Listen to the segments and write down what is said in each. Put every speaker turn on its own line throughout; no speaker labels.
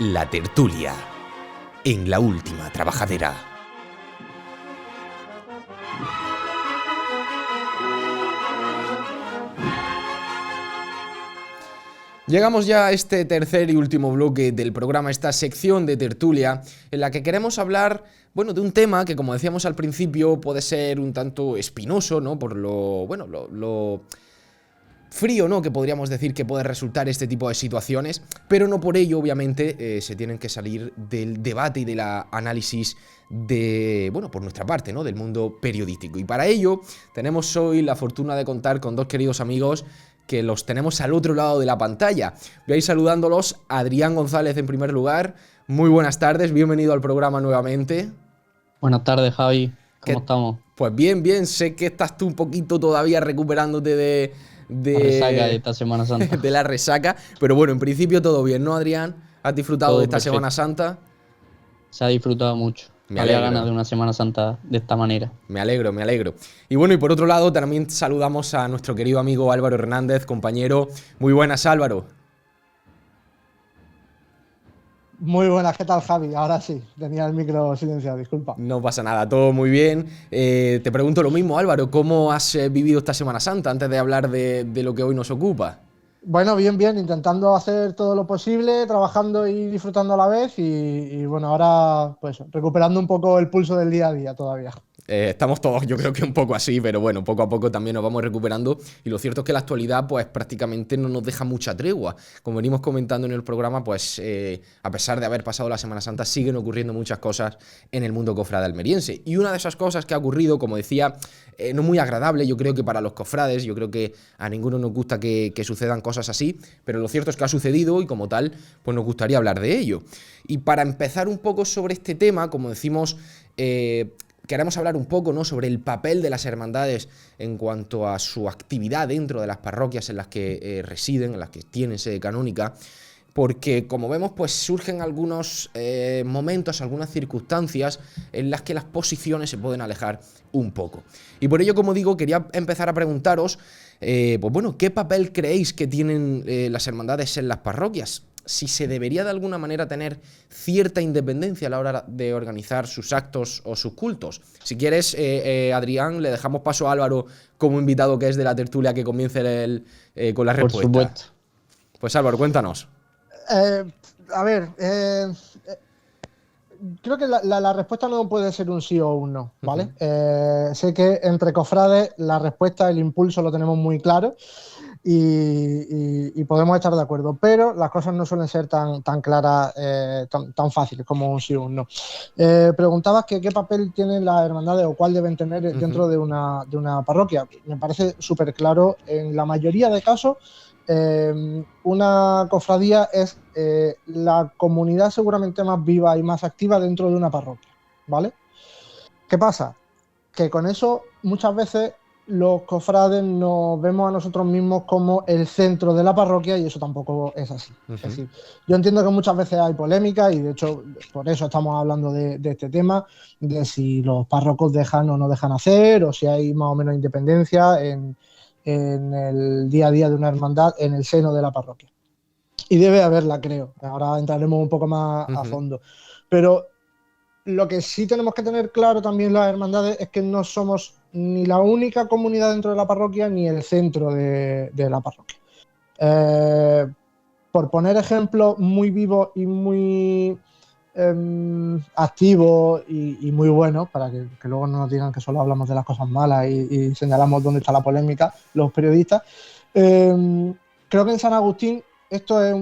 La tertulia, en la última trabajadera. Llegamos ya a este tercer y último bloque del programa, esta sección de tertulia, en la que queremos hablar, de un tema que, como decíamos al principio, puede ser un tanto espinoso, ¿no? Por lo frío, ¿no?, que podríamos decir que puede resultar este tipo de situaciones, pero no por ello, obviamente, se tienen que salir del debate y del análisis por nuestra parte, ¿no?, del mundo periodístico. Y para ello tenemos hoy la fortuna de contar con dos queridos amigos que los tenemos al otro lado de la pantalla. Voy a ir saludándolos. Adrián González, en primer lugar. Muy buenas tardes, bienvenido al programa nuevamente.
Buenas tardes, Javi. ¿Cómo estamos?
Pues bien. Sé que estás tú un poquito todavía recuperándote de
la resaca de esta Semana Santa.
De la resaca, pero bueno, en principio todo bien, ¿no, Adrián? ¿Has disfrutado
Todo
de esta
perfecto.
Semana Santa?
Se ha disfrutado mucho.
Me
Había
alegro.
ganas de una Semana Santa de esta manera.
Me alegro. Y bueno, y por otro lado también saludamos a nuestro querido amigo Álvaro Hernández, compañero. Muy buenas, Álvaro.
Muy buenas, ¿qué tal, Javi? Ahora sí, tenía el micro silenciado, disculpa.
No pasa nada, todo muy bien. Te pregunto lo mismo, Álvaro, ¿cómo has vivido esta Semana Santa antes de hablar de lo que hoy nos ocupa?
Bueno, bien, intentando hacer todo lo posible, trabajando y disfrutando a la vez y bueno, ahora pues recuperando un poco el pulso del día a día todavía.
Estamos todos, yo creo que un poco así, pero bueno, poco a poco también nos vamos recuperando, y lo cierto es que la actualidad pues prácticamente no nos deja mucha tregua. Como venimos comentando en el programa, pues a pesar de haber pasado la Semana Santa, siguen ocurriendo muchas cosas en el mundo cofrade almeriense, y una de esas cosas que ha ocurrido, como decía, no muy agradable, yo creo que para los cofrades, yo creo que a ninguno nos gusta que sucedan cosas así, pero lo cierto es que ha sucedido y como tal, pues nos gustaría hablar de ello. Y para empezar un poco sobre este tema, como decimos, queremos hablar un poco, ¿no?, sobre el papel de las hermandades en cuanto a su actividad dentro de las parroquias en las que residen, en las que tienen sede canónica, porque como vemos pues surgen algunos momentos, algunas circunstancias en las que las posiciones se pueden alejar un poco. Y por ello, como digo, quería empezar a preguntaros, ¿qué papel creéis que tienen las hermandades en las parroquias? Si se debería de alguna manera tener cierta independencia a la hora de organizar sus actos o sus cultos. Si quieres, Adrián, le dejamos paso a Álvaro como invitado que es de la tertulia, que comience con la respuesta.
Por supuesto.
Pues Álvaro, cuéntanos.
Creo que la respuesta no puede ser un sí o un no, ¿vale? Sé que entre cofrades la respuesta, el impulso lo tenemos muy claro y podemos estar de acuerdo, pero las cosas no suelen ser tan claras, tan fáciles como un sí o un no. Preguntabas que qué papel tienen las hermandades o cuál deben tener dentro de una parroquia. Me parece súper claro, en la mayoría de casos, una cofradía es la comunidad seguramente más viva y más activa dentro de una parroquia, ¿vale? ¿Qué pasa? Que con eso muchas veces los cofrades nos vemos a nosotros mismos como el centro de la parroquia, y eso tampoco es así. Es decir, yo entiendo que muchas veces hay polémica, y de hecho por eso estamos hablando de este tema, de si los párrocos dejan o no dejan hacer, o si hay más o menos independencia en el día a día de una hermandad en el seno de la parroquia. Y debe haberla, creo. Ahora entraremos un poco más a fondo. Pero lo que sí tenemos que tener claro también las hermandades es que no somos ni la única comunidad dentro de la parroquia ni el centro de la parroquia. Por poner ejemplos muy vivos y muy activos y muy buenos, para que luego no nos digan que solo hablamos de las cosas malas y señalamos dónde está la polémica los periodistas, creo que en San Agustín esto es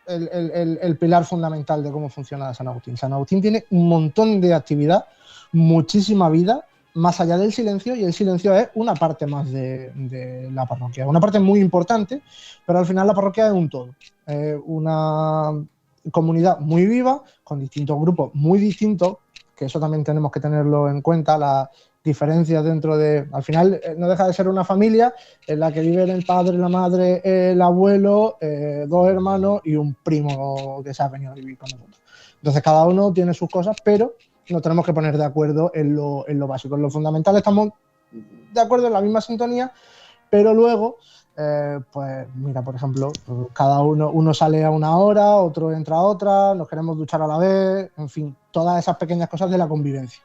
el pilar fundamental de cómo funciona San Agustín. San Agustín tiene un montón de actividad, muchísima vida, más allá del silencio, y el silencio es una parte más de la parroquia, una parte muy importante, pero al final la parroquia es un todo, una comunidad muy viva, con distintos grupos muy distintos, que eso también tenemos que tenerlo en cuenta, las diferencias dentro de... Al final no deja de ser una familia en la que viven el padre, la madre, el abuelo, dos hermanos y un primo que se ha venido a vivir con nosotros. Entonces cada uno tiene sus cosas, pero nos tenemos que poner de acuerdo en lo básico. En lo fundamental estamos de acuerdo, en la misma sintonía, pero luego, pues mira, por ejemplo, cada uno sale a una hora, otro entra a otra, nos queremos duchar a la vez, en fin, todas esas pequeñas cosas de la convivencia.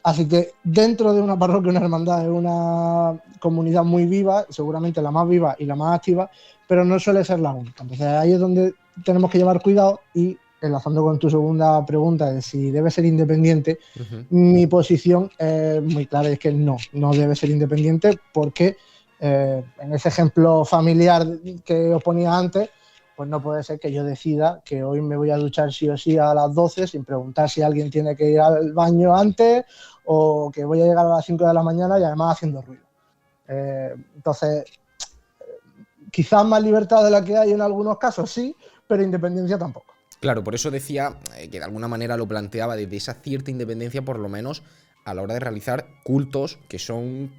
Así que dentro de una parroquia, una hermandad es una comunidad muy viva, seguramente la más viva y la más activa, pero no suele ser la única. Entonces ahí es donde tenemos que llevar cuidado y, enlazando con tu segunda pregunta de si debe ser independiente, mi posición es muy clara, es que no debe ser independiente porque en ese ejemplo familiar que os ponía antes, pues no puede ser que yo decida que hoy me voy a duchar sí o sí a las 12 sin preguntar si alguien tiene que ir al baño antes o que voy a llegar a las 5 de la mañana y además haciendo ruido. Entonces, quizás más libertad de la que hay en algunos casos, sí, pero independencia tampoco.
Claro, por eso decía que de alguna manera lo planteaba desde esa cierta independencia, por lo menos a la hora de realizar cultos que son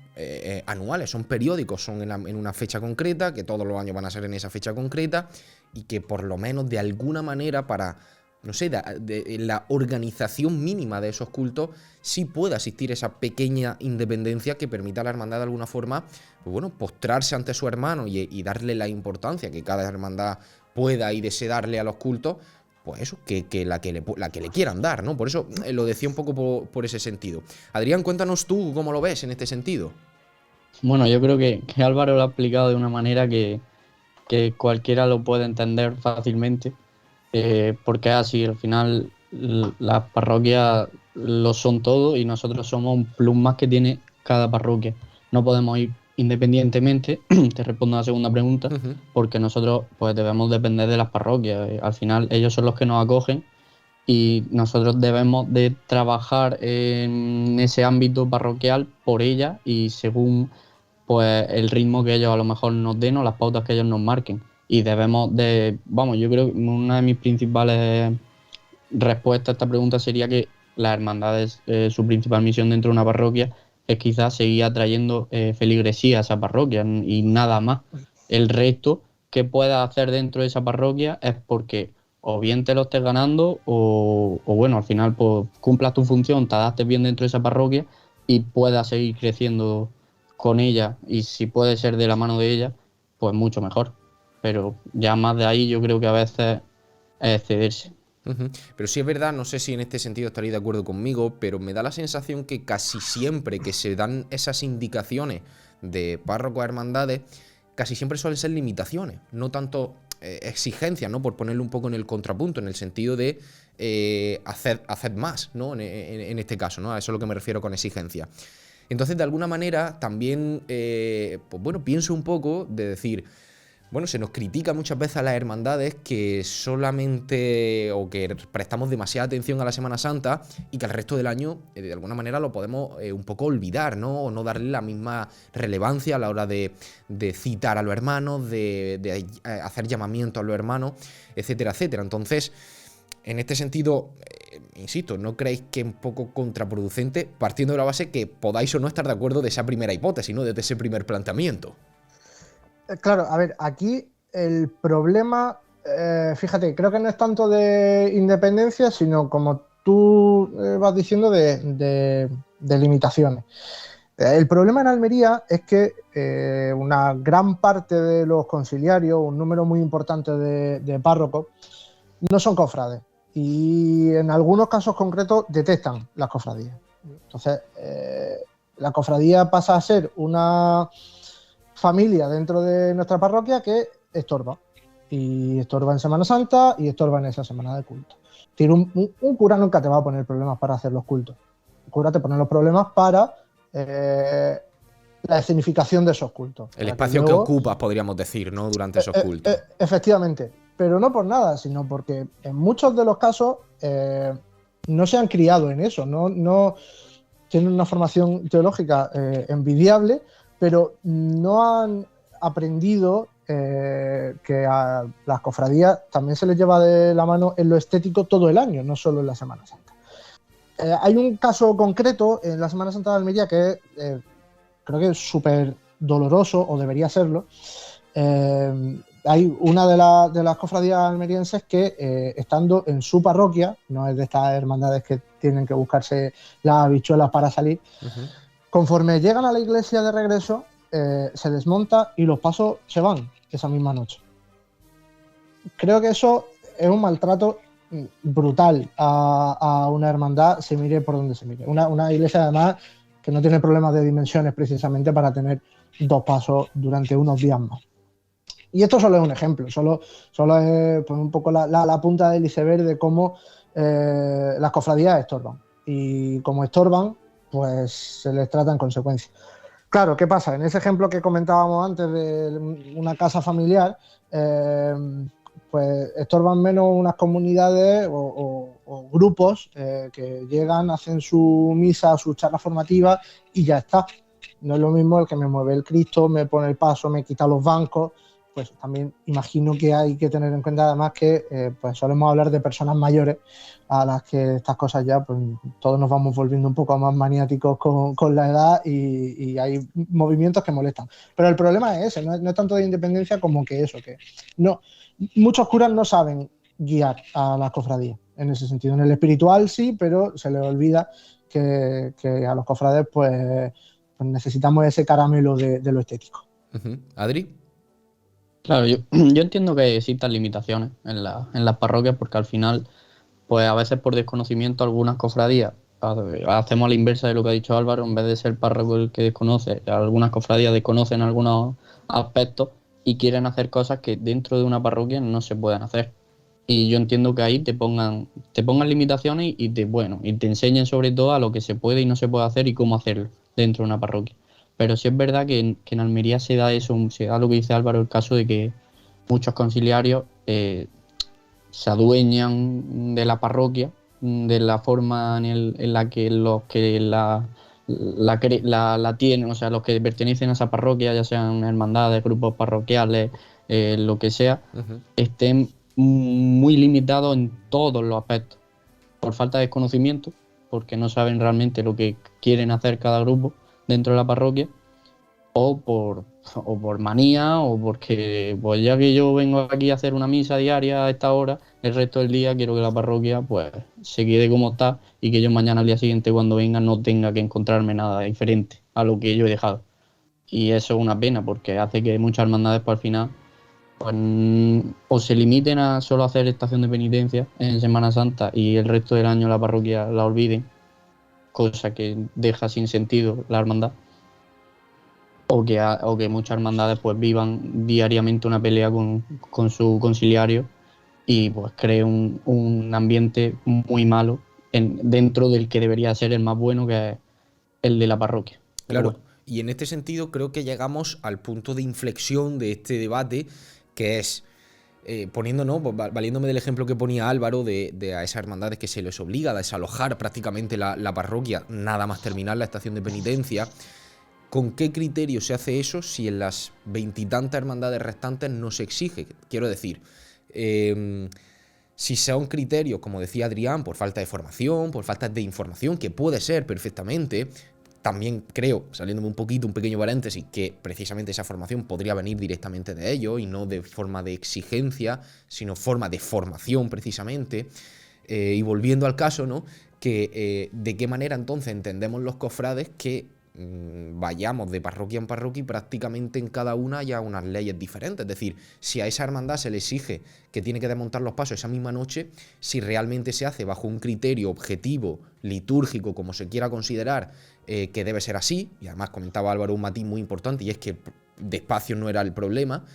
anuales, son periódicos, son en una fecha concreta, que todos los años van a ser en esa fecha concreta, y que por lo menos de alguna manera para, no sé, la organización mínima de esos cultos sí pueda existir esa pequeña independencia que permita a la hermandad de alguna forma, pues bueno, postrarse ante su hermano y darle la importancia que cada hermandad pueda y desee darle a los cultos, pues eso, que la que le quieran dar, ¿no? Por eso lo decía un poco por ese sentido. Adrián, cuéntanos tú cómo lo ves en este sentido.
Bueno, yo creo que Álvaro lo ha explicado de una manera que cualquiera lo puede entender fácilmente, porque es así, al final las parroquias lo son todo y nosotros somos un plus más que tiene cada parroquia. No podemos ir independientemente, te respondo a la segunda pregunta, porque nosotros pues debemos depender de las parroquias. Al final ellos son los que nos acogen y nosotros debemos de trabajar en ese ámbito parroquial por ellas y según pues el ritmo que ellos a lo mejor nos den o las pautas que ellos nos marquen. Y debemos de, vamos, yo creo que una de mis principales respuestas a esta pregunta sería que las hermandades, su principal misión dentro de una parroquia es quizás seguir atrayendo feligresía a esa parroquia y nada más. El resto que puedas hacer dentro de esa parroquia es porque o bien te lo estés ganando o bueno, al final pues cumplas tu función, te adaptes bien dentro de esa parroquia y puedas seguir creciendo con ella, y si puede ser de la mano de ella, pues mucho mejor. Pero ya más de ahí yo creo que a veces es excederse.
Pero sí es verdad, no sé si en este sentido estaréis de acuerdo conmigo, pero me da la sensación que casi siempre que se dan esas indicaciones de párrocos a hermandades, casi siempre suelen ser limitaciones, no tanto exigencias, ¿no? Por ponerlo un poco en el contrapunto, en el sentido de hacer más, ¿no? En este caso, ¿no? A eso es lo que me refiero con exigencia. Entonces, de alguna manera, también, pues bueno, pienso un poco de decir, bueno, se nos critica muchas veces a las hermandades que solamente o que prestamos demasiada atención a la Semana Santa y que al resto del año, de alguna manera, lo podemos un poco olvidar, ¿no? O no darle la misma relevancia a la hora de citar a los hermanos, de hacer llamamiento a los hermanos, etcétera, etcétera. Entonces, en este sentido, insisto, ¿no creéis que es un poco contraproducente, partiendo de la base que podáis o no estar de acuerdo de esa primera hipótesis, ¿no? Desde ese primer planteamiento?
Claro, a ver, aquí el problema, fíjate, creo que no es tanto de independencia, sino como tú vas diciendo de limitaciones. El problema en Almería es que una gran parte de los conciliarios, un número muy importante de párrocos, no son cofrades y en algunos casos concretos detestan las cofradías. Entonces, la cofradía pasa a ser una familia dentro de nuestra parroquia que estorba. Y estorba en Semana Santa y estorba en esa semana de culto. Un cura nunca te va a poner problemas para hacer los cultos. El cura te pone los problemas para la escenificación de esos cultos.
El espacio que ocupas, podríamos decir, ¿no? Durante esos cultos.
Efectivamente. Pero no por nada, sino porque en muchos de los casos no se han criado en eso, no tienen una formación teológica envidiable, pero no han aprendido que a las cofradías también se les lleva de la mano en lo estético todo el año, no solo en la Semana Santa. Hay un caso concreto en la Semana Santa de Almería que creo que es súper doloroso, o debería serlo. Hay una de las cofradías almerienses que, estando en su parroquia, no es de estas hermandades que tienen que buscarse las habichuelas para salir, conforme llegan a la iglesia de regreso, se desmonta y los pasos se van esa misma noche. Creo que eso es un maltrato brutal a una hermandad, se mire por donde se mire. Una iglesia, además, que no tiene problemas de dimensiones precisamente para tener 2 pasos durante unos días más. Y esto solo es un ejemplo, solo es pues, un poco la punta del iceberg de cómo las cofradías estorban. Y como estorban, pues se les trata en consecuencia. Claro, ¿qué pasa? En ese ejemplo que comentábamos antes de una casa familiar, pues estorban menos unas comunidades o grupos que llegan, hacen su misa, su charla formativa y ya está. No es lo mismo el que me mueve el Cristo, me pone el paso, me quita los bancos. Pues también imagino que hay que tener en cuenta además que pues solemos hablar de personas mayores a las que estas cosas ya pues todos nos vamos volviendo un poco más maniáticos con la edad y hay movimientos que molestan. Pero el problema es ese, no es tanto de independencia como que eso, que no, muchos curas no saben guiar a las cofradías en ese sentido. En el espiritual sí, pero se les olvida que a los cofrades pues necesitamos ese caramelo de lo estético.
¿Adri?
Claro, yo entiendo que existan limitaciones en las parroquias porque al final, pues a veces por desconocimiento algunas cofradías, hacemos la inversa de lo que ha dicho Álvaro, en vez de ser párroco el que desconoce, algunas cofradías desconocen algunos aspectos y quieren hacer cosas que dentro de una parroquia no se pueden hacer. Y yo entiendo que ahí te pongan limitaciones y te enseñen sobre todo a lo que se puede y no se puede hacer y cómo hacerlo dentro de una parroquia. Pero sí es verdad que en Almería se da eso, se da lo que dice Álvaro, el caso de que muchos conciliarios se adueñan de la parroquia, de la forma en la que los que la tienen, o sea, los que pertenecen a esa parroquia, ya sean hermandades, grupos parroquiales, lo que sea, estén muy limitados en todos los aspectos, por falta de conocimiento, porque no saben realmente lo que quieren hacer cada grupo dentro de la parroquia, o por manía, o porque pues ya que yo vengo aquí a hacer una misa diaria a esta hora, el resto del día quiero que la parroquia pues se quede como está y que yo mañana al día siguiente cuando venga no tenga que encontrarme nada diferente a lo que yo he dejado. Y eso es una pena porque hace que muchas hermandades pues al final pues, o se limiten a solo hacer estación de penitencia en Semana Santa y el resto del año la parroquia la olviden, cosa que deja sin sentido la hermandad, o que muchas hermandades pues vivan diariamente una pelea con su conciliario y pues cree un ambiente muy malo dentro del que debería ser el más bueno, que es el de la parroquia.
Claro, bueno. Y en este sentido creo que llegamos al punto de inflexión de este debate, que es poniéndonos, valiéndome del ejemplo que ponía Álvaro de a esas hermandades que se les obliga a desalojar prácticamente la parroquia, nada más terminar la estación de penitencia. ¿Con qué criterio se hace eso si en las 20 y tantas hermandades restantes no se exige? Quiero decir, si son criterios, como decía Adrián, por falta de formación, por falta de información, que puede ser perfectamente. También creo, saliéndome un pequeño paréntesis, que precisamente esa formación podría venir directamente de ellos y no de forma de exigencia, sino forma de formación precisamente. Y volviendo al caso, ¿no? Que de qué manera entonces entendemos los cofrades que vayamos de parroquia en parroquia y prácticamente en cada una haya unas leyes diferentes. Es decir, si a esa hermandad se le exige que tiene que desmontar los pasos esa misma noche, si realmente se hace bajo un criterio objetivo, litúrgico, como se quiera considerar, que debe ser así, y además comentaba Álvaro un matiz muy importante, y es que despacio no era el problema,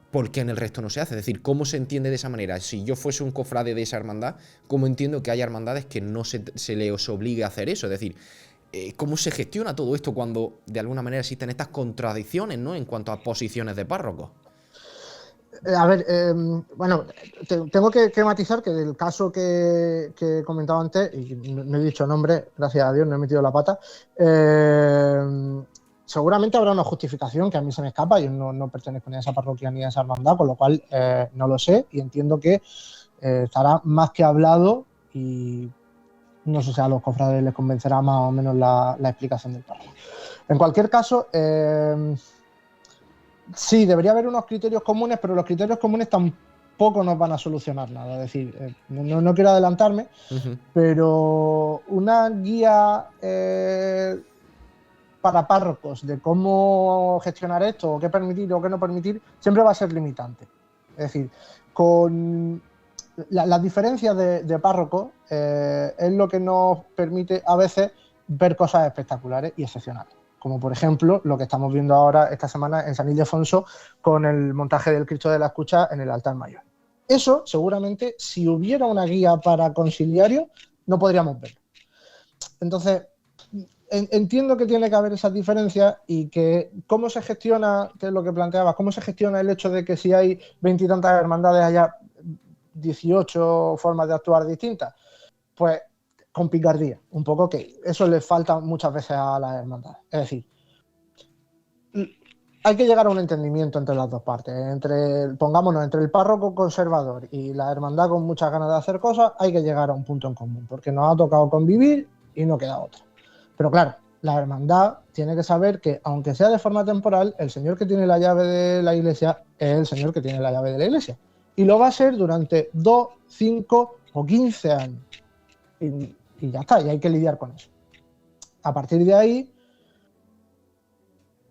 ¿por qué en el resto no se hace? Es decir, ¿cómo se entiende de esa manera? Si yo fuese un cofrade de esa hermandad, ¿cómo entiendo que haya hermandades que no se les obligue a hacer eso? Es decir, ¿cómo se gestiona todo esto cuando de alguna manera existen estas contradicciones, ¿no?, en cuanto a posiciones de párrocos?
A ver, bueno, tengo que matizar que del caso que he comentado antes, y no he dicho nombre, gracias a Dios, no he metido la pata, seguramente habrá una justificación que a mí se me escapa. Yo no pertenezco ni a esa parroquia ni a esa hermandad, con lo cual no lo sé y entiendo que estará más que hablado y no sé si a los cofrades les convencerá más o menos la explicación del párroco. En cualquier caso, sí, debería haber unos criterios comunes, pero los criterios comunes tampoco nos van a solucionar nada. Es decir, no quiero adelantarme, pero una guía para párrocos de cómo gestionar esto, o qué permitir o qué no permitir, siempre va a ser limitante. Es decir, con las diferencias de párrocos es lo que nos permite a veces ver cosas espectaculares y excepcionales. Como por ejemplo lo que estamos viendo ahora esta semana en San Ildefonso con el montaje del Cristo de la Escucha en el altar mayor. Eso seguramente, si hubiera una guía para conciliario, no podríamos verlo. Entonces, entiendo que tiene que haber esas diferencias y que cómo se gestiona, que es lo que planteabas, cómo se gestiona el hecho de que si hay 20 y tantas hermandades haya 18 formas de actuar distintas, pues con picardía, un poco, que eso le falta muchas veces a las hermandades. Es decir, hay que llegar a un entendimiento entre las dos partes, entre el párroco conservador y la hermandad con muchas ganas de hacer cosas, hay que llegar a un punto en común, porque nos ha tocado convivir y no queda otra. Pero claro, la hermandad tiene que saber que, aunque sea de forma temporal, el señor que tiene la llave de la iglesia es el señor que tiene la llave de la iglesia. Y lo va a ser durante 2, 5 o 15 años. Y ya está, y hay que lidiar con eso. A partir de ahí,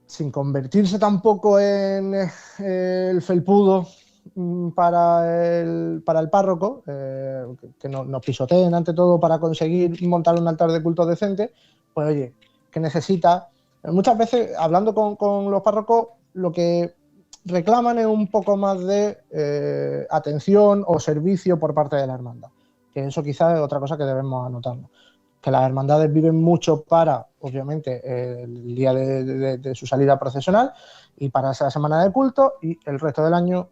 sin convertirse tampoco en el felpudo para el párroco, que nos pisoteen ante todo para conseguir montar un altar de culto decente, pues oye, que necesita. Muchas veces, hablando con los párrocos, lo que reclaman es un poco más de atención o servicio por parte de la hermandad. Que eso quizás es otra cosa que debemos anotarnos. Que las hermandades viven mucho para, obviamente, el día de su salida procesional y para esa semana de culto, y el resto del año,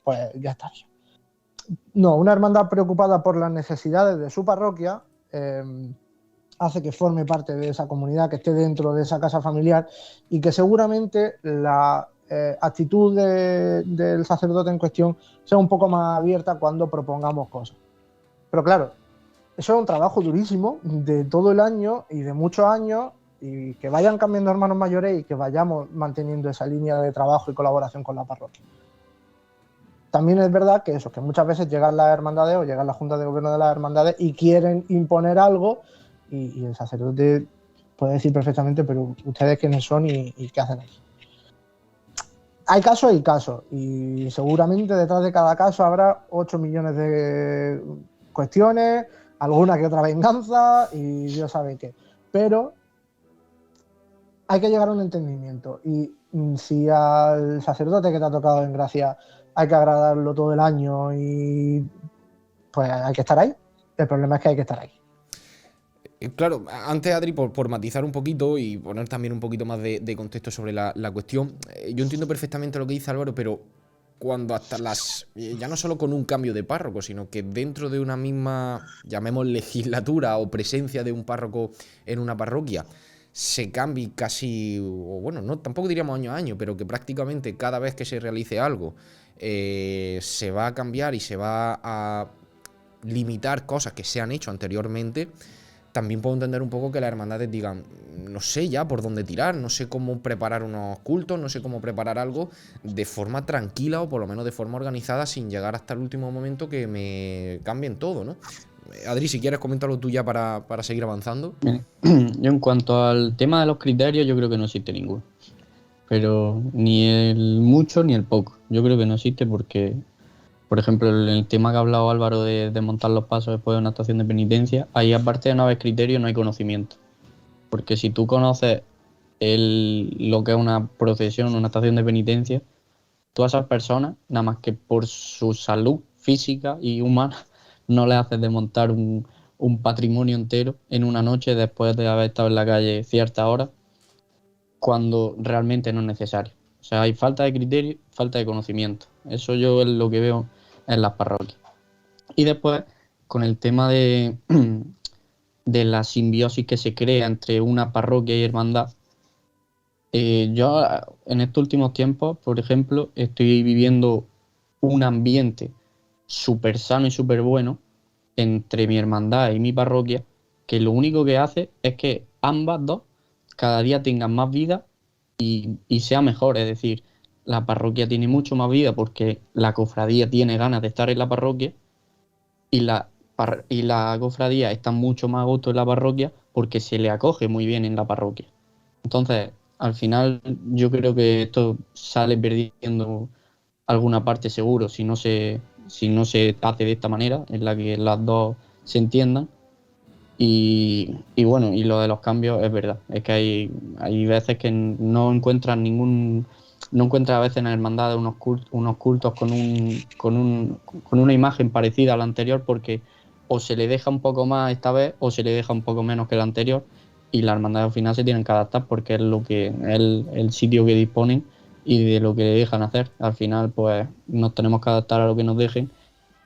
pues ya está. No, una hermandad preocupada por las necesidades de su parroquia hace que forme parte de esa comunidad, que esté dentro de esa casa familiar y que seguramente la actitud del sacerdote en cuestión sea un poco más abierta cuando propongamos cosas. Pero claro, eso es un trabajo durísimo de todo el año y de muchos años, y que vayan cambiando hermanos mayores y que vayamos manteniendo esa línea de trabajo y colaboración con la parroquia. También es verdad que eso, que muchas veces llegan las hermandades o llegan las juntas de gobierno de las hermandades y quieren imponer algo, y el sacerdote puede decir perfectamente, pero ustedes quiénes son y qué hacen aquí. Hay casos y casos, y seguramente detrás de cada caso habrá 8 millones de cuestiones, alguna que otra venganza y Dios sabe qué. Pero hay que llegar a un entendimiento, y si al sacerdote que te ha tocado en gracia hay que agradarlo todo el año, y pues hay que estar ahí. El problema es que hay que estar ahí.
Claro, antes, Adri, por matizar un poquito y poner también un poquito más de contexto sobre la cuestión, yo entiendo perfectamente lo que dice Álvaro, pero cuando hasta ya no solo con un cambio de párroco, sino que dentro de una misma, llamemos legislatura o presencia de un párroco en una parroquia, se cambie casi, o bueno, no, tampoco diríamos año a año, pero que prácticamente cada vez que se realice algo se va a cambiar y se va a limitar cosas que se han hecho anteriormente. También puedo entender un poco que las hermandades digan, no sé ya por dónde tirar, no sé cómo preparar unos cultos, no sé cómo preparar algo de forma tranquila o por lo menos de forma organizada, sin llegar hasta el último momento que me cambien todo, ¿no? Adri, si quieres, coméntalo tú ya para seguir avanzando.
Yo en cuanto al tema de los criterios, yo creo que no existe ninguno. Pero ni el mucho ni el poco. Yo creo que no existe porque, por ejemplo, el tema que ha hablado Álvaro de montar los pasos después de una estación de penitencia, ahí aparte de no haber criterio no hay conocimiento. Porque si tú conoces lo que es una procesión, una estación de penitencia, tú a esas personas, nada más que por su salud física y humana, no le haces de montar un patrimonio entero en una noche después de haber estado en la calle ciertas horas, cuando realmente no es necesario. O sea, hay falta de criterio, falta de conocimiento. Eso yo es lo que veo en las parroquias. Y después, con el tema de la simbiosis que se crea entre una parroquia y hermandad, yo en estos últimos tiempos, por ejemplo, estoy viviendo un ambiente súper sano y súper bueno entre mi hermandad y mi parroquia, que lo único que hace es que ambas dos cada día tengan más vida y sea mejor. Es decir, la parroquia tiene mucho más vida porque la cofradía tiene ganas de estar en la parroquia, y la cofradía está mucho más a gusto en la parroquia porque se le acoge muy bien en la parroquia. Entonces, al final, yo creo que esto sale perdiendo alguna parte seguro si no se hace de esta manera, en la que las dos se entiendan. Y bueno, y lo de los cambios es verdad. Es que hay veces que no encuentras a veces en la hermandad unos cultos con una imagen parecida a la anterior, porque o se le deja un poco más esta vez o se le deja un poco menos que la anterior, y la hermandad al final se tienen que adaptar porque es lo que el sitio que disponen y de lo que le dejan hacer. Al final, pues nos tenemos que adaptar a lo que nos dejen,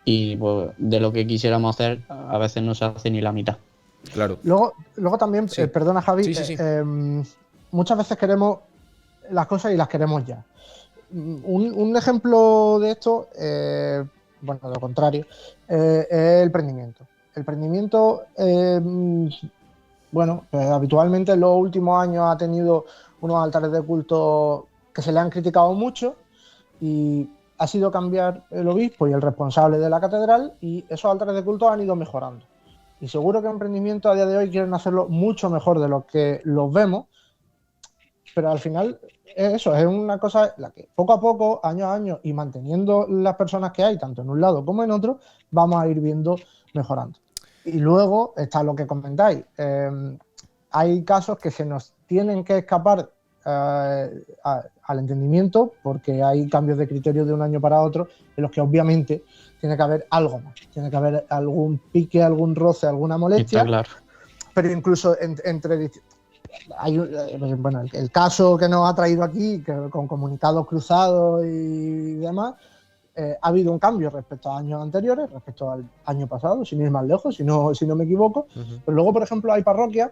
y pues de lo que quisiéramos hacer a veces no se hace ni la mitad.
Claro.
Luego también,
Sí.
perdona Javi,
Sí.
muchas veces queremos las cosas y las queremos ya. Un ejemplo de esto, bueno, de lo contrario, es el prendimiento. El prendimiento, bueno, pues habitualmente en los últimos años ha tenido unos altares de culto que se le han criticado mucho, y ha sido cambiar el obispo y el responsable de la catedral, y esos altares de culto han ido mejorando. Y seguro que emprendimientos a día de hoy quieren hacerlo mucho mejor de lo que los vemos, pero al final eso es una cosa la que poco a poco, año a año, y manteniendo las personas que hay, tanto en un lado como en otro, vamos a ir viendo mejorando. Y luego está lo que comentáis. Hay casos que se nos tienen que escapar al entendimiento, porque hay cambios de criterio de un año para otro en los que obviamente tiene que haber algo más, tiene que haber algún pique, algún roce, alguna molestia.
Está claro.
Pero incluso entre hay, bueno, el caso que nos ha traído aquí, que con comunicados cruzados y demás, ha habido un cambio respecto a años anteriores, respecto al año pasado, sin ir más lejos, si no me equivoco. Pero luego, por ejemplo, hay parroquias,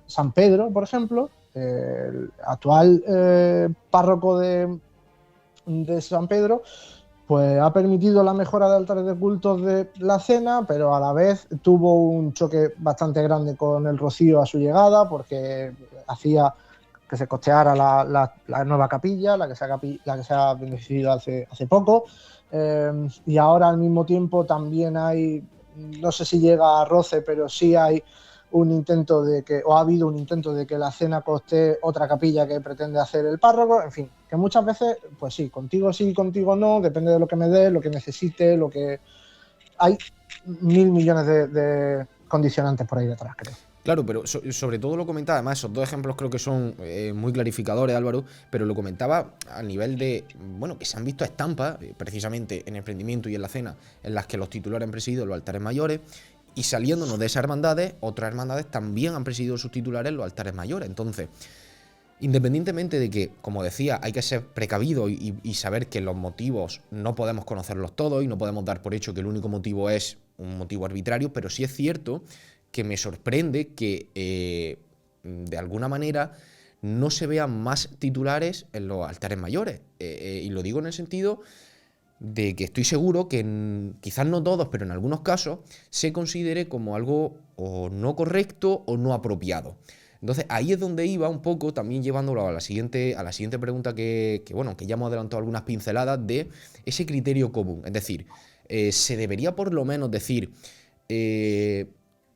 San Pedro, por ejemplo, el actual párroco de San Pedro, pues ha permitido la mejora de altares de cultos de la cena, pero a la vez tuvo un choque bastante grande con el rocío a su llegada, porque hacía que se costeara la nueva capilla, la que se ha bendecido hace poco, y ahora al mismo tiempo también hay, no sé si llega a roce, pero sí hay un intento ha habido un intento de que la cena costee otra capilla que pretende hacer el párroco. En fin, que muchas veces, pues sí, contigo no, depende de lo que me dé, lo que necesite, lo que... Hay 1.000 millones de condicionantes por ahí detrás, creo.
Claro, pero sobre todo lo comentaba, además esos dos ejemplos creo que son muy clarificadores, Álvaro, pero lo comentaba a nivel de, bueno, que se han visto estampas, precisamente en el emprendimiento y en la cena, en las que los titulares han presidido los altares mayores, y saliéndonos de esas hermandades, otras hermandades también han presidido sus titulares los altares mayores. Entonces, independientemente de que, como decía, hay que ser precavido y saber que los motivos no podemos conocerlos todos y no podemos dar por hecho que el único motivo es un motivo arbitrario, pero sí es cierto que me sorprende que de alguna manera no se vean más titulares en los altares mayores. Y lo digo en el sentido de que estoy seguro que quizás no todos, pero en algunos casos se considere como algo o no correcto o no apropiado. Entonces ahí es donde iba un poco, también llevándolo a la siguiente pregunta que ya hemos adelantado algunas pinceladas de ese criterio común. Es decir, se debería por lo menos decir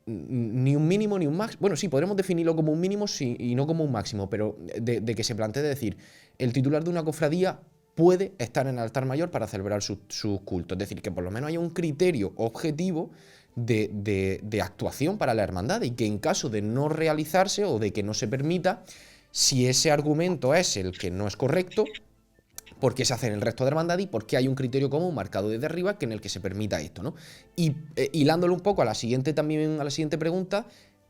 ni un mínimo ni un máximo. Bueno, sí, podremos definirlo como un mínimo y no como un máximo, pero de que se plantee decir, el titular de una cofradía puede estar en el altar mayor para celebrar sus cultos. Es decir, que por lo menos haya un criterio objetivo de actuación para la hermandad, y que en caso de no realizarse o de que no se permita, si ese argumento es el que no es correcto, ¿por qué se hace en el resto de hermandad y por qué hay un criterio común marcado desde arriba que en el que se permita esto, ¿no? Y hilándolo un poco a la siguiente pregunta,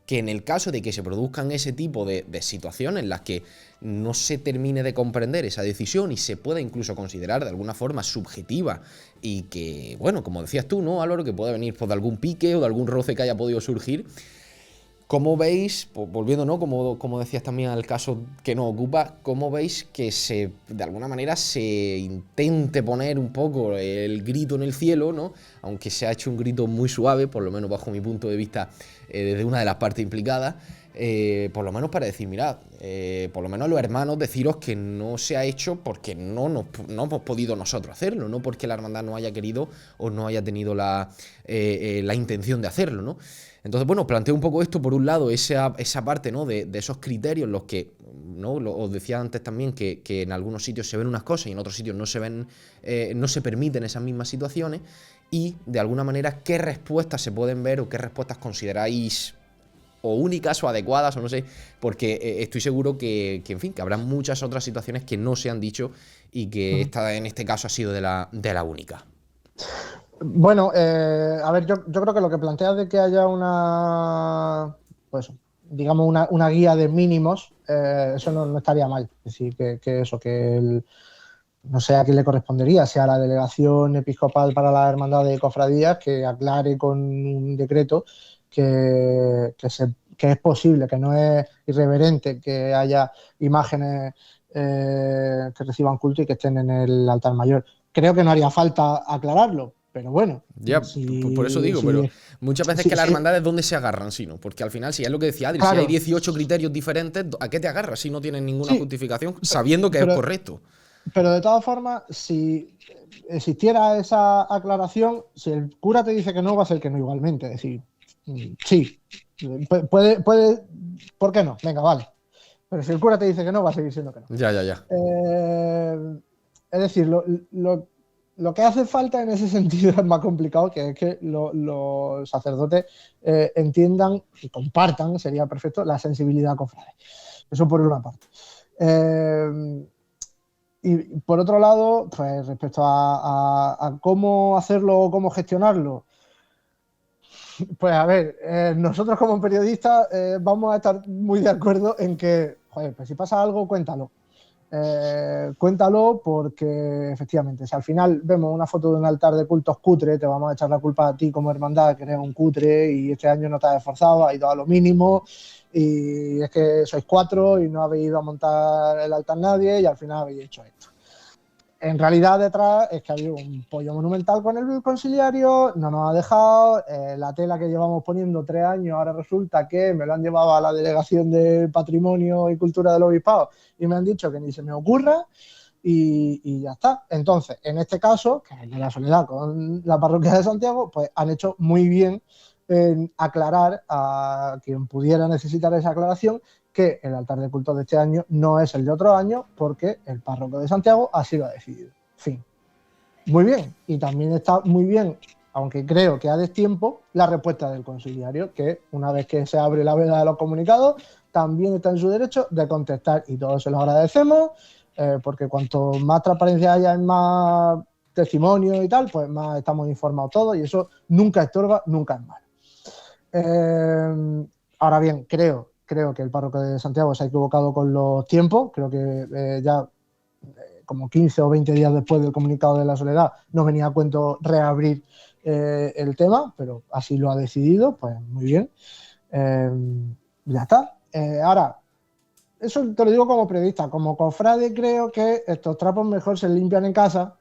que en el caso de que se produzcan ese tipo de situaciones en las que no se termine de comprender esa decisión y se pueda incluso considerar de alguna forma subjetiva, y que, bueno, como decías tú, ¿no, Álvaro? Que puede venir de algún pique o de algún roce que haya podido surgir. ¿Cómo veis, volviendo, ¿no? Como decías también al caso que nos ocupa, cómo veis que de alguna manera se intente poner un poco el grito en el cielo, ¿no? Aunque se ha hecho un grito muy suave, por lo menos bajo mi punto de vista, desde una de las partes implicadas, por lo menos para decir, mirad, por lo menos los hermanos, deciros que no se ha hecho porque no hemos podido nosotros hacerlo, no porque la hermandad no haya querido o no haya tenido la intención de hacerlo, ¿no? Entonces, bueno, planteo un poco esto, por un lado, esa parte, ¿no? de esos criterios, los que, ¿no? Os decía antes también que en algunos sitios se ven unas cosas y en otros sitios no se ven, no se permiten esas mismas situaciones, y de alguna manera qué respuestas se pueden ver o qué respuestas consideráis o únicas o adecuadas, o no sé, porque estoy seguro que, en fin, que habrá muchas otras situaciones que no se han dicho y que esta, en este caso, ha sido de la única.
Bueno, a ver, yo creo que lo que planteas de que haya una, pues, digamos, una guía de mínimos, eso no estaría mal. Es decir, que eso, que no sé a quién le correspondería, sea la delegación episcopal para las hermandades y cofradías, que aclare con un decreto que es posible, que no es irreverente que haya imágenes que reciban culto y que estén en el altar mayor. Creo que no haría falta aclararlo, pero bueno.
Ya, por eso digo, pero muchas veces que las hermandades, ¿dónde se agarran? Si no, porque al final, si es lo que decía Adri, claro, si hay 18 criterios diferentes, ¿a qué te agarras si no tienes ninguna justificación sabiendo que es correcto?
Pero de todas formas, si existiera esa aclaración, si el cura te dice que no, va a ser que no igualmente. Es decir, sí, puede, ¿por qué no? Venga, vale. Pero si el cura te dice que no, va a seguir siendo que no.
Ya.
Es decir, lo que hace falta en ese sentido es más complicado, que es que los sacerdotes entiendan y compartan, sería perfecto, la sensibilidad cofrade. Eso por una parte. Y por otro lado, pues respecto a cómo hacerlo o cómo gestionarlo, pues a ver, nosotros como periodistas vamos a estar muy de acuerdo en que, joder, pues si pasa algo, cuéntalo. Cuéntalo porque efectivamente, si al final vemos una foto de un altar de cultos cutre, te vamos a echar la culpa a ti como hermandad que eres un cutre y este año no te has esforzado, has ido a lo mínimo y es que sois 4 y no habéis ido a montar el altar nadie y al final habéis hecho esto. En realidad detrás es que ha habido un pollo monumental con el conciliario, no nos ha dejado, la tela que llevamos poniendo 3 años, ahora resulta que me lo han llevado a la Delegación de Patrimonio y Cultura del Obispado y me han dicho que ni se me ocurra y ya está. Entonces, en este caso, que es de la Soledad con la parroquia de Santiago, pues han hecho muy bien en aclarar a quien pudiera necesitar esa aclaración que el altar de culto de este año no es el de otro año porque el párroco de Santiago así lo ha decidido. Fin. Muy bien. Y también está muy bien, aunque creo que a destiempo, la respuesta del conciliario, que una vez que se abre la veda de los comunicados, también está en su derecho de contestar y todos se lo agradecemos, porque cuanto más transparencia haya en más testimonio y tal, pues más estamos informados todos y eso nunca estorba, nunca es malo. Ahora bien, creo que el párroco de Santiago se ha equivocado con los tiempos. Creo que ya como 15 o 20 días después del comunicado de la Soledad no venía a cuento reabrir el tema, pero así lo ha decidido, pues muy bien. Ya está. Ahora, eso te lo digo como periodista. Como cofrade creo que estos trapos mejor se limpian en casa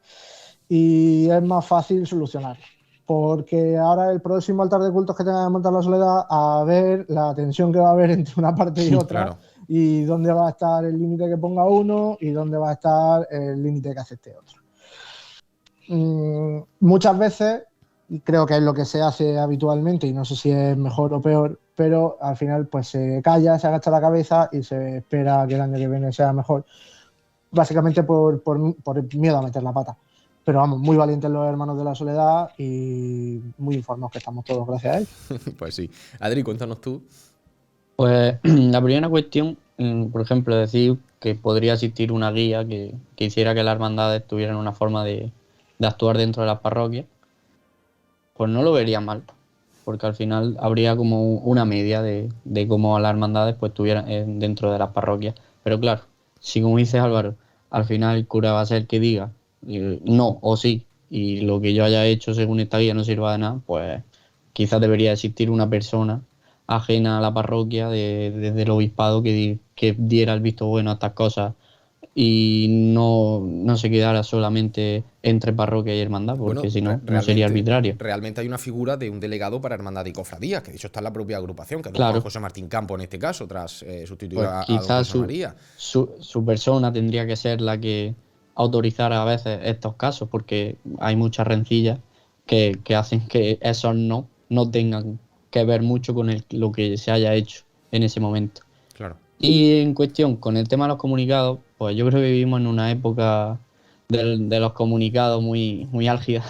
y es más fácil solucionarlo. Porque ahora el próximo altar de cultos que tenga que montar la Soledad, a ver la tensión que va a haber entre una parte y otra, claro, y dónde va a estar el límite que ponga uno y dónde va a estar el límite que acepte otro. Muchas veces, y creo que es lo que se hace habitualmente, y no sé si es mejor o peor, pero al final pues se calla, se agacha la cabeza y se espera que el año que viene sea mejor, básicamente por miedo a meter la pata. Pero vamos, muy valientes los hermanos de la Soledad y muy informados que estamos todos, gracias a él.
Pues sí. Adri, cuéntanos tú.
Pues la primera cuestión, por ejemplo, decir que podría existir una guía que hiciera que las hermandades tuvieran una forma de actuar dentro de las parroquias, pues no lo vería mal, porque al final habría como una media de cómo las hermandades pues estuvieran dentro de las parroquias. Pero claro, si como dices Álvaro, al final el cura va a ser el que diga no o sí, y lo que yo haya hecho según esta guía no sirva de nada, pues quizás debería existir una persona ajena a la parroquia desde el obispado que diera el visto bueno a estas cosas y no se quedara solamente entre parroquia y hermandad, porque si no, no sería arbitrario.
Realmente hay una figura de un delegado para hermandad y cofradía, que de hecho está en la propia agrupación, que es
claro.
José Martín Campo en este caso, tras sustituir
pues
a don José María.
Su persona tendría que ser la que autorizara a veces estos casos, porque hay muchas rencillas que hacen que esos no tengan que ver mucho con lo que se haya hecho en ese momento.
Claro.
Y en cuestión, con el tema de los comunicados, pues yo creo que vivimos en una época de los comunicados muy, muy álgida,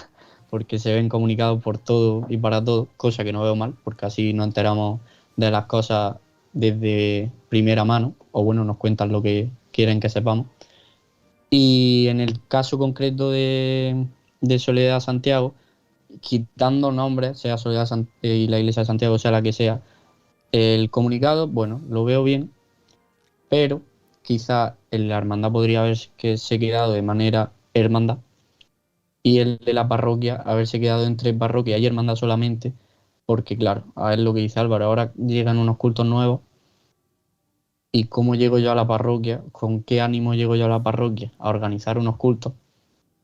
porque se ven comunicados por todo y para todo, cosa que no veo mal, porque así nos enteramos de las cosas desde primera mano, o bueno, nos cuentan lo que quieren que sepamos. Y en el caso concreto de Soledad Santiago, quitando nombres, sea Soledad y la Iglesia de Santiago, sea la que sea, el comunicado, bueno, lo veo bien, pero quizá en la hermandad podría haberse quedado de manera hermandad y el de la parroquia haberse quedado entre parroquia y hermandad solamente, porque claro, a ver lo que dice Álvaro, ahora llegan unos cultos nuevos y cómo llego yo a la parroquia, con qué ánimo llego yo a la parroquia a organizar unos cultos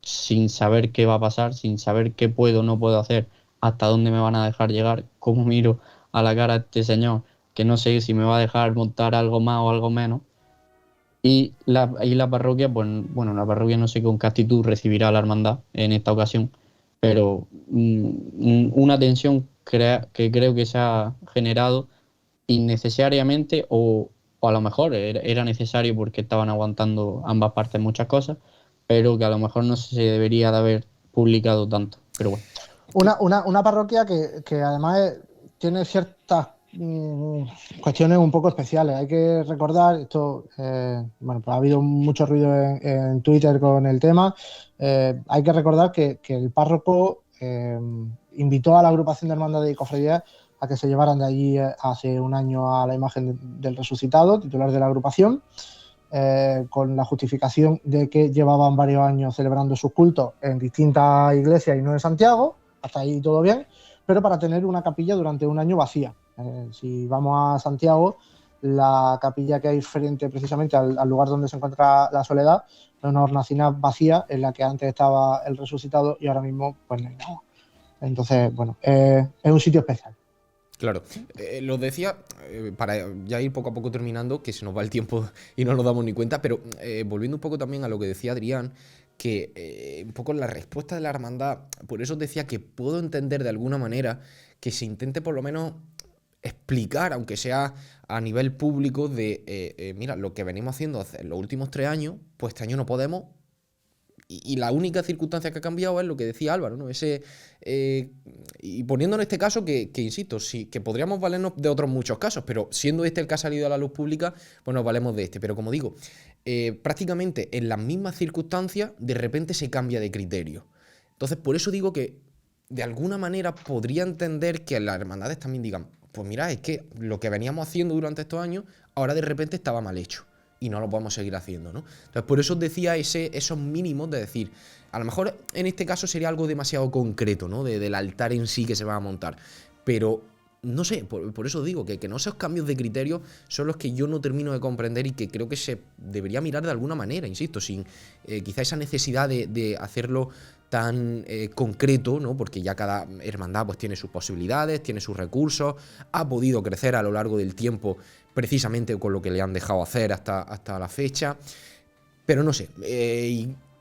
sin saber qué va a pasar, sin saber qué puedo o no puedo hacer, hasta dónde me van a dejar llegar, cómo miro a la cara a este señor, que no sé si me va a dejar montar algo más o algo menos. Y la parroquia, pues bueno, la parroquia no sé con qué actitud recibirá a la hermandad en esta ocasión, pero una tensión que creo que se ha generado innecesariamente o a lo mejor era necesario porque estaban aguantando ambas partes muchas cosas, pero que a lo mejor no se debería de haber publicado tanto. Pero bueno.
Una parroquia que además tiene ciertas cuestiones un poco especiales. Hay que recordar, esto, bueno, pues ha habido mucho ruido en Twitter con el tema. Hay que recordar que el párroco invitó a la agrupación de hermandades y cofradías a que se llevaran de allí hace un año a la imagen del resucitado, titular de la agrupación, con la justificación de que llevaban varios años celebrando sus cultos en distintas iglesias y no en Santiago. Hasta ahí todo bien, pero para tener una capilla durante un año vacía. Si vamos a Santiago, la capilla que hay frente precisamente al lugar donde se encuentra la Soledad, es una hornacina vacía en la que antes estaba el resucitado y ahora mismo pues no hay nada. Entonces, bueno, es un sitio especial.
Claro, lo decía para ya ir poco a poco terminando, que se nos va el tiempo y no nos damos ni cuenta, pero volviendo un poco también a lo que decía Adrián, que un poco la respuesta de la hermandad, por eso decía que puedo entender de alguna manera que se intente por lo menos explicar, aunque sea a nivel público, de mira, lo que venimos haciendo hace los últimos 3 años, pues este año no podemos. Y la única circunstancia que ha cambiado es lo que decía Álvaro, ¿no? Y poniendo en este caso que insisto, sí, que podríamos valernos de otros muchos casos, pero siendo este el que ha salido a la luz pública, pues nos valemos de este. Pero como digo, prácticamente en las mismas circunstancias, de repente se cambia de criterio. Entonces, por eso digo que de alguna manera podría entender que las hermandades también digan, pues mira, es que lo que veníamos haciendo durante estos años, ahora de repente estaba mal hecho. Y no lo podemos seguir haciendo, ¿no? Entonces, por eso os decía esos mínimos de decir, a lo mejor en este caso sería algo demasiado concreto, ¿no? Del altar en sí que se va a montar. Pero, no sé, por eso digo que no esos cambios de criterio son los que yo no termino de comprender y que creo que se debería mirar de alguna manera, insisto, sin quizá esa necesidad de hacerlo tan concreto, ¿no? Porque ya cada hermandad pues tiene sus posibilidades, tiene sus recursos, ha podido crecer a lo largo del tiempo precisamente con lo que le han dejado hacer hasta la fecha. Pero no sé,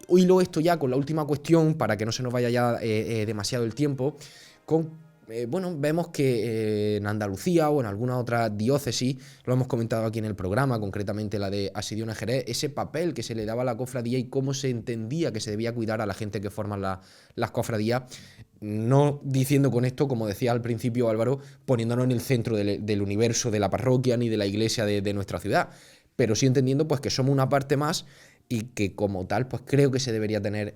hilo esto ya con la última cuestión para que no se nos vaya ya demasiado el tiempo. Bueno, vemos que en Andalucía o en alguna otra diócesis, lo hemos comentado aquí en el programa, concretamente la de Asidiona Jerez, ese papel que se le daba a la cofradía y cómo se entendía que se debía cuidar a la gente que forman las cofradías, no diciendo con esto, como decía al principio Álvaro, poniéndonos en el centro del universo de la parroquia ni de la iglesia de nuestra ciudad, pero sí entendiendo pues que somos una parte más y que como tal pues creo que se debería tener,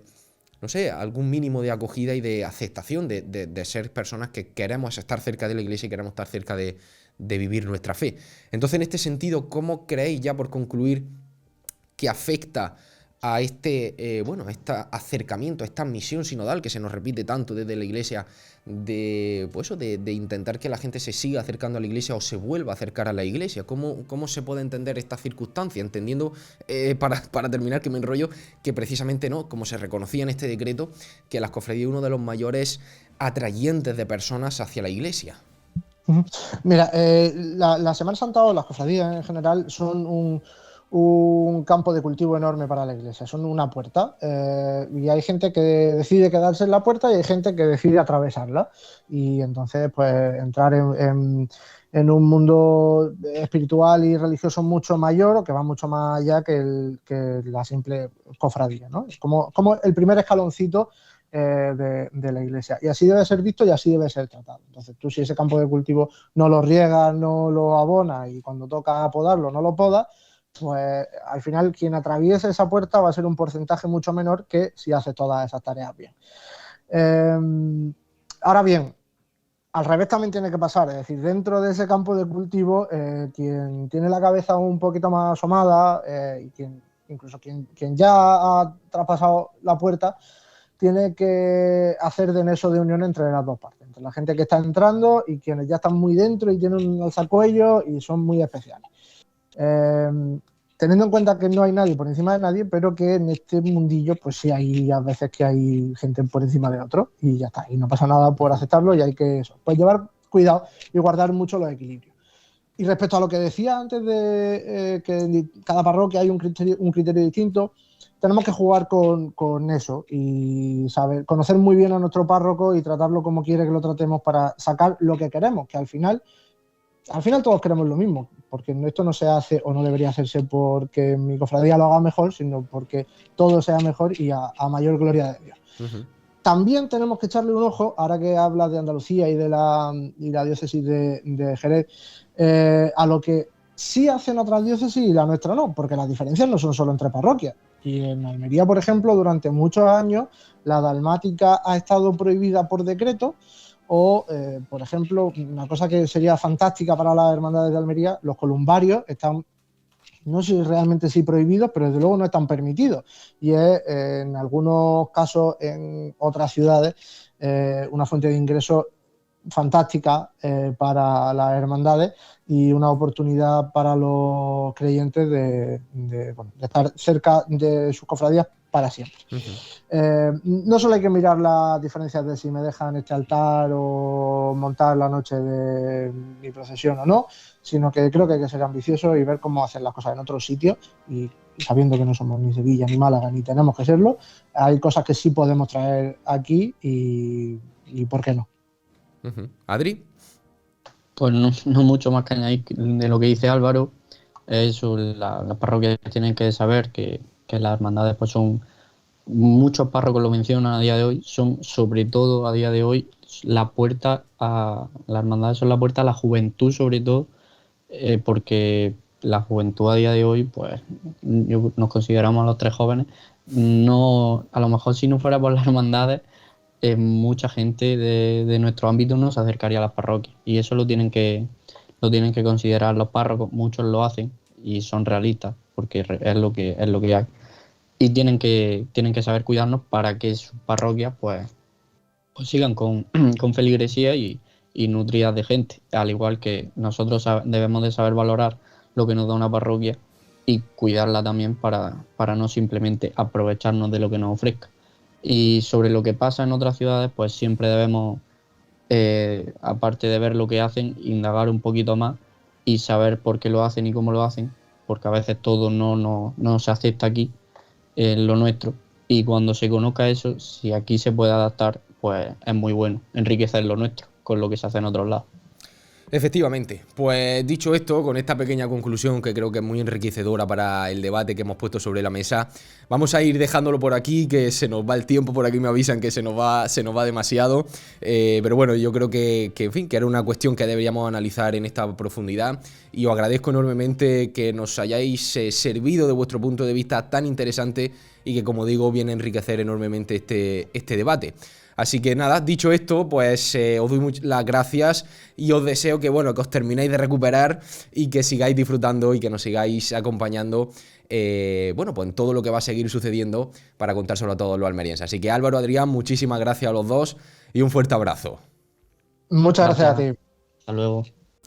no sé, algún mínimo de acogida y de aceptación de ser personas que queremos estar cerca de la iglesia y queremos estar cerca de vivir nuestra fe. Entonces, en este sentido, ¿cómo creéis, ya por concluir, que afecta a este acercamiento, a esta misión sinodal que se nos repite tanto desde la iglesia de intentar que la gente se siga acercando a la iglesia o se vuelva a acercar a la iglesia? ¿Cómo se puede entender esta circunstancia? Entendiendo, para terminar, que me enrollo, que precisamente no, como se reconocía en este decreto, que las cofradías es uno de los mayores atrayentes de personas hacia la iglesia.
Mira, la Semana Santa o las cofradías en general son un campo de cultivo enorme para la iglesia, son una puerta. Y hay gente que decide quedarse en la puerta y hay gente que decide atravesarla. Y entonces, pues, entrar en un mundo espiritual y religioso mucho mayor o que va mucho más allá que la simple cofradía, ¿no? Es como el primer escaloncito de la iglesia. Y así debe ser visto y así debe ser tratado. Entonces, tú si ese campo de cultivo no lo riegas, no lo abonas y cuando toca podarlo no lo podas, pues al final quien atraviese esa puerta va a ser un porcentaje mucho menor que si hace todas esas tareas bien. Ahora bien, al revés también tiene que pasar, es decir, dentro de ese campo de cultivo, quien tiene la cabeza un poquito más asomada y incluso quien ya ha traspasado la puerta, tiene que hacer de nexo de unión entre las dos partes, entre la gente que está entrando y quienes ya están muy dentro y tienen un alzacuello y son muy especiales. Teniendo en cuenta que no hay nadie por encima de nadie, pero que en este mundillo pues sí hay a veces que hay gente por encima de otro y ya está, y no pasa nada por aceptarlo y hay que pues llevar cuidado y guardar mucho los equilibrios. Y respecto a lo que decía antes de que en cada parroquia hay un criterio distinto, tenemos que jugar con eso y saber conocer muy bien a nuestro párroco y tratarlo como quiere que lo tratemos para sacar lo que queremos, que al final todos queremos lo mismo, porque esto no se hace o no debería hacerse porque mi cofradía lo haga mejor, sino porque todo sea mejor y a mayor gloria de Dios. Uh-huh. También tenemos que echarle un ojo, ahora que hablas de Andalucía y de la diócesis de Jerez, a lo que sí hacen otras diócesis y la nuestra no, porque las diferencias no son solo entre parroquias. Y en Almería, por ejemplo, durante muchos años la dalmática ha estado prohibida por decreto. O, por ejemplo, una cosa que sería fantástica para las hermandades de Almería, los columbarios están, no sé realmente si prohibidos, pero desde luego no están permitidos. Y es, en algunos casos, en otras ciudades, una fuente de ingresos fantástica para las hermandades y una oportunidad para los creyentes de estar cerca de sus cofradías para siempre. Uh-huh. No solo hay que mirar las diferencias de si me dejan este altar o montar la noche de mi procesión o no, sino que creo que hay que ser ambicioso y ver cómo hacer las cosas en otros sitios y sabiendo que no somos ni Sevilla ni Málaga ni tenemos que serlo, hay cosas que sí podemos traer aquí y ¿por qué no?
Uh-huh. ¿Adri?
Pues no mucho más que añadir de lo que dice Álvaro. Eso, las parroquias tienen que saber que las hermandades pues son, muchos párrocos lo mencionan a día de hoy, son sobre todo a día de hoy las hermandades son la puerta a la juventud, sobre todo, porque la juventud a día de hoy, pues nos consideramos los tres jóvenes, no, a lo mejor si no fuera por las hermandades, mucha gente de nuestro ámbito no se acercaría a las parroquias y eso lo tienen que considerar los párrocos. Muchos lo hacen y son realistas porque es lo que hay y tienen que saber cuidarnos para que sus parroquias pues sigan con feligresía y nutridas de gente, al igual que nosotros debemos de saber valorar lo que nos da una parroquia y cuidarla también para no simplemente aprovecharnos de lo que nos ofrezca. Y sobre lo que pasa en otras ciudades, pues siempre debemos, aparte de ver lo que hacen, indagar un poquito más y saber por qué lo hacen y cómo lo hacen, porque a veces todo no se acepta aquí, en lo nuestro. Y cuando se conozca eso, si aquí se puede adaptar, pues es muy bueno, enriquecer lo nuestro con lo que se hace en otros lados.
Efectivamente, pues dicho esto, con esta pequeña conclusión que creo que es muy enriquecedora para el debate que hemos puesto sobre la mesa, vamos a ir dejándolo por aquí, que se nos va el tiempo, por aquí me avisan que se nos va demasiado, pero bueno, yo creo que en fin, que era una cuestión que deberíamos analizar en esta profundidad y os agradezco enormemente que nos hayáis servido de vuestro punto de vista tan interesante y que, como digo, viene a enriquecer enormemente este debate. Así que nada, dicho esto, pues os doy las gracias y os deseo que os terminéis de recuperar y que sigáis disfrutando y que nos sigáis acompañando pues en todo lo que va a seguir sucediendo para contárselo a todos los almerienses. Así que Álvaro, Adrián, muchísimas gracias a los dos y un fuerte abrazo.
Muchas gracias a ti.
Hasta luego.